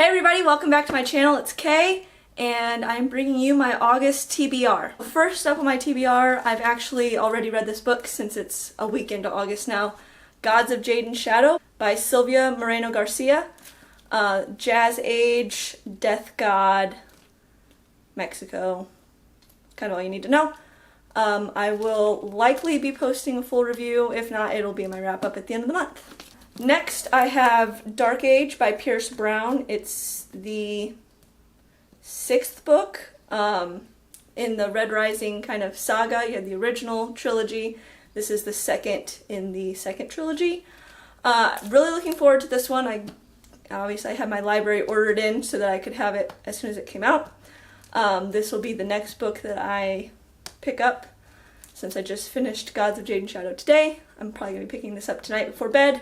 Hey everybody, welcome back to my channel. It's Kay, and I'm bringing you my August TBR. First up on my TBR, I've actually already read this book since it's a week into August now. Gods of Jade and Shadow by Silvia Moreno Garcia. Jazz Age, Death God, Mexico. Kind of all you need to know. I will likely be posting a full review. If not, it'll be my wrap up at the end of the month. Next, I have Dark Age by Pierce Brown. It's the 6th book in the Red Rising kind of saga. You had the original trilogy. This is the second in the second trilogy. Really looking forward to this one. I had my library ordered in so that I could have it as soon as it came out. This will be the next book that I pick up since I just finished Gods of Jade and Shadow today. I'm probably going to be picking this up tonight before bed.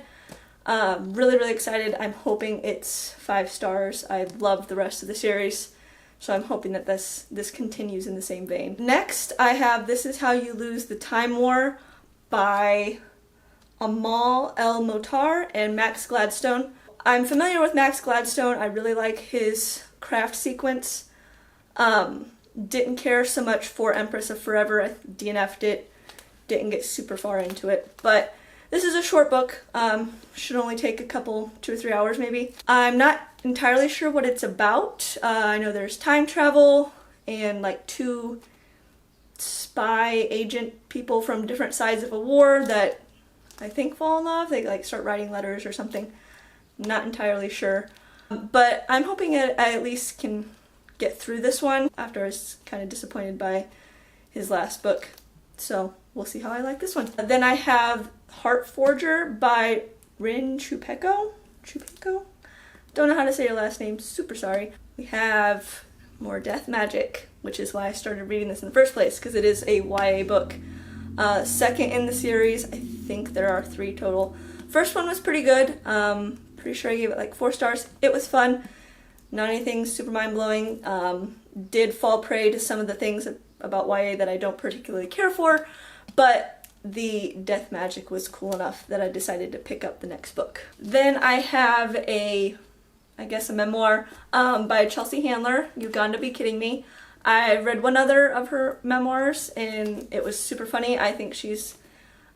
Really excited. I'm hoping it's 5 stars. I love the rest of the series, so I'm hoping that this continues in the same vein. Next, I have This Is How You Lose the Time War by Amal El Motar and Max Gladstone. I'm familiar with Max Gladstone. I really like his craft sequence. Didn't care so much for Empress of Forever. I DNF'd it. Didn't get super far into it, but this is a short book. Should only take a couple, 2 or 3 hours maybe. I'm not entirely sure what it's about. I know there's time travel and like 2 spy agent people from different sides of a war that I think fall in love. They like start writing letters or something. Not entirely sure. But I'm hoping I at least can get through this one after I was kind of disappointed by his last book. So we'll see how I like this one. Then I have Heart Forger by Rin Chupeco. Don't know how to say your last name, super sorry. We have more Death Magic, which is why I started reading this in the first place, because it is a YA book. Second in the series. I think there are 3 total. First one was pretty good. Pretty sure I gave it like 4 stars. It was fun. Not anything super mind-blowing. Did fall prey to some of the things about YA that I don't particularly care for, but the death magic was cool enough that I decided to pick up the next book. Then I have I guess a memoir by Chelsea Handler, You Gotta Be Kidding Me. I read one other of her memoirs and it was super funny. I think she's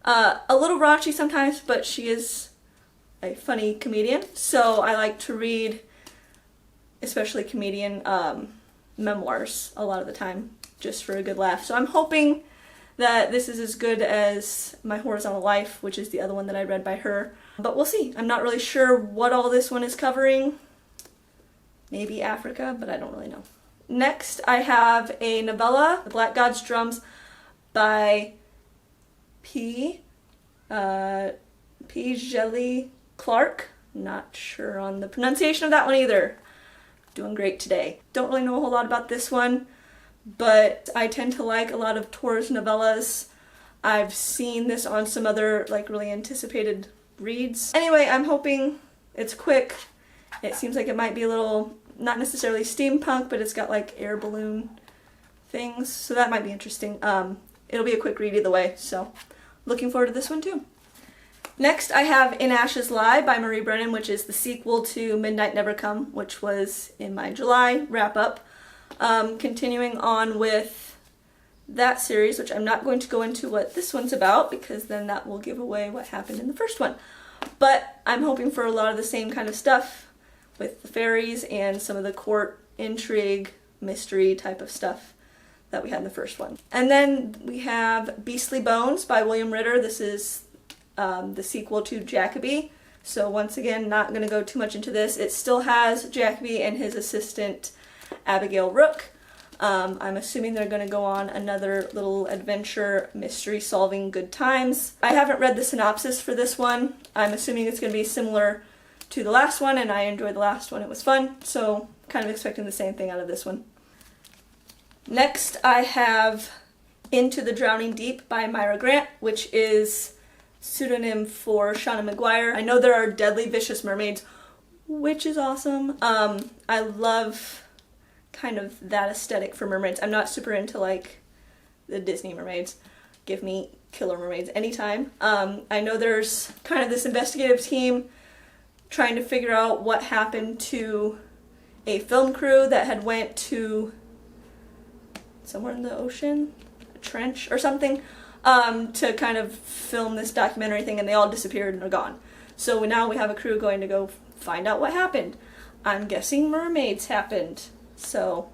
a little raunchy sometimes, but she is a funny comedian, so I like to read especially comedian memoirs a lot of the time just for a good laugh. So I'm hoping that this is as good as My Horizontal Life, which is the other one that I read by her. But we'll see. I'm not really sure what all this one is covering. Maybe Africa, but I don't really know. Next, I have a novella, The Black God's Drums by P. Jelly Clark. Not sure on the pronunciation of that one either. Doing great today. Don't really know a whole lot about this one, but I tend to like a lot of Tor's novellas. I've seen this on some other like really anticipated reads. Anyway, I'm hoping it's quick. It seems like it might be a little, not necessarily steampunk, but it's got like air balloon things, so that might be interesting. It'll be a quick read either way, so looking forward to this one too. Next, I have In Ashes Lie by Marie Brennan, which is the sequel to Midnight Never Come, which was in my July wrap-up. Continuing on with that series, which I'm not going to go into what this one's about, because then that will give away what happened in the first one. But I'm hoping for a lot of the same kind of stuff with the fairies and some of the court intrigue, mystery type of stuff that we had in the first one. And then we have Beastly Bones by William Ritter. This is the sequel to Jacoby. So once again, not going to go too much into this. It still has Jacoby and his assistant Abigail Rook. I'm assuming they're going to go on another little adventure, mystery solving good times. I haven't read the synopsis for this one. I'm assuming it's going to be similar to the last one, and I enjoyed the last one. It was fun, so kind of expecting the same thing out of this one. Next, I have Into the Drowning Deep by Myra Grant, which is pseudonym for Shauna McGuire. I know there are Deadly Vicious Mermaids, which is awesome. I love kind of that aesthetic for mermaids. I'm not super into like the Disney mermaids. Give me killer mermaids anytime. I know there's kind of this investigative team trying to figure out what happened to a film crew that had went to somewhere in the ocean, a trench or something, to kind of film this documentary thing, and they all disappeared and are gone. So now we have a crew going to go find out what happened. I'm guessing mermaids happened. So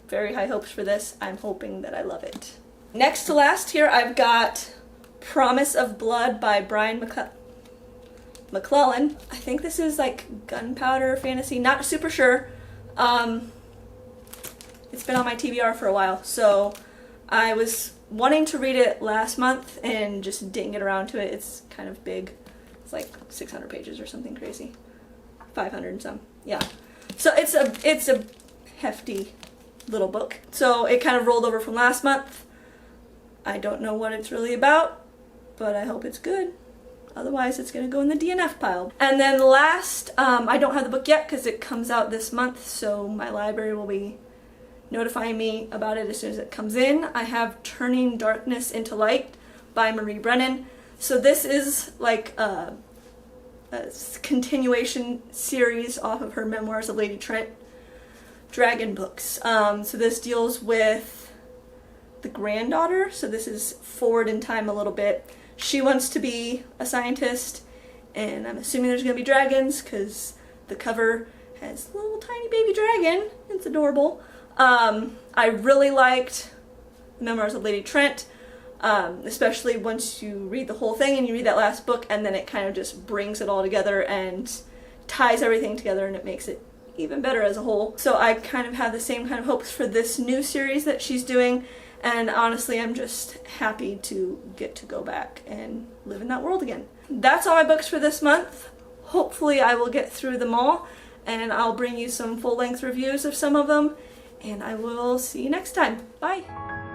very high hopes for this. I'm hoping that I love it. Next to last here, I've got Promise of Blood by Brian McClellan. I think this is like gunpowder fantasy, not super sure. It's been on my TBR for a while, so I was wanting to read it last month and just didn't get around to it. It's kind of big. It's like 600 pages or something crazy. 500 and some. Yeah. So it's a hefty little book. So it kind of rolled over from last month. I don't know what it's really about, but I hope it's good. Otherwise, it's going to go in the DNF pile. And then last, I don't have the book yet because it comes out this month, so my library will be notifying me about it as soon as it comes in. I have Turning Darkness into Light by Marie Brennan. So this is like a continuation series off of her Memoirs of Lady Trent dragon books. So this deals with the granddaughter, so this is forward in time a little bit. She wants to be a scientist, and I'm assuming there's going to be dragons because the cover has a little tiny baby dragon. It's adorable. I really liked Memoirs of Lady Trent, especially once you read the whole thing and you read that last book, and then it kind of just brings it all together and ties everything together, and it makes it even better as a whole. So I kind of have the same kind of hopes for this new series that she's doing, and honestly I'm just happy to get to go back and live in that world again. That's all my books for this month. Hopefully I will get through them all, and I'll bring you some full-length reviews of some of them, and I will see you next time. Bye!